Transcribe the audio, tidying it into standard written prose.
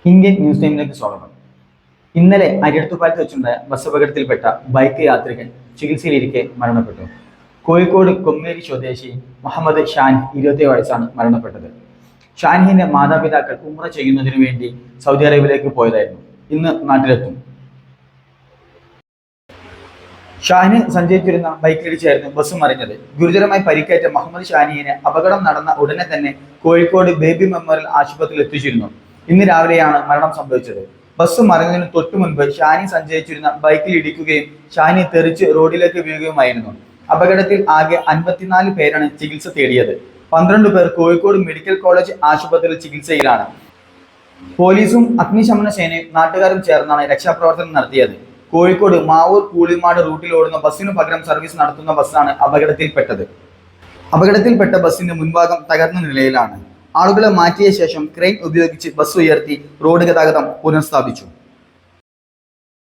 Indian news ടൈമിലേക്ക് സ്വാഗതം. ഇന്നലെ അരിയടുത്തുപാലത്ത് വെച്ചുണ്ടായ ബസ് അപകടത്തിൽപ്പെട്ട ബൈക്ക് യാത്രികൻ ചികിത്സയിലിരിക്കെ മരണപ്പെട്ടു. കോഴിക്കോട് കൊമ്മേരി സ്വദേശി മുഹമ്മദ് ഷാൻ 27 വയസ്സാണ് മരണപ്പെട്ടത്. ഷാൻഹിന്റെ മാതാപിതാക്കൾ ഉംറ ചെയ്യുന്നതിനു വേണ്ടി സൗദി അറേബ്യയിലേക്ക് പോയതായിരുന്നു. ഇന്ന് നാട്ടിലെത്തും. ഷാഹിന് സഞ്ചരിച്ചിരുന്ന ബൈക്കിലിടിച്ചായിരുന്നു ബസ് മറിഞ്ഞത്. ഗുരുതരമായി പരിക്കേറ്റ മുഹമ്മദ് ഷാനിയെ അപകടം നടന്ന ഉടനെ തന്നെ കോഴിക്കോട് ബേബി മെമ്മോറിയൽ ആശുപത്രിയിൽ എത്തിച്ചിരുന്നു. ഇന്ന് രാവിലെയാണ് മരണം സംഭവിച്ചത്. ബസ് മറിഞ്ഞതിന് തൊട്ടു മുൻപ് ഷാനി സഞ്ചരിച്ചിരുന്ന ബൈക്കിൽ ഇടിക്കുകയും ഷാനി തെറിച്ച് റോഡിലേക്ക് വീഴുകയുമായിരുന്നു. അപകടത്തിൽ ആകെ 54 പേരാണ് ചികിത്സ തേടിയത്. 12 പേർ കോഴിക്കോട് മെഡിക്കൽ കോളേജ് ആശുപത്രിയിൽ ചികിത്സയിലാണ്. പോലീസും അഗ്നിശമന സേനയും നാട്ടുകാരും ചേർന്നാണ് രക്ഷാപ്രവർത്തനം നടത്തിയത്. കോഴിക്കോട് മാവൂർ കൂളിമാട് റൂട്ടിൽ ഓടുന്ന ബസ്സിനു പകരം സർവീസ് നടത്തുന്ന ബസ്സാണ് അപകടത്തിൽപ്പെട്ട ബസ്സിന്റെ മുൻഭാഗം തകർന്ന നിലയിലാണ്. ആളുകളെ മാറ്റിയ ശേഷം ക്രെയിൻ ഉപയോഗിച്ച് ബസ് ഉയർത്തി റോഡ് ഗതാഗതം പുനഃസ്ഥാപിച്ചു.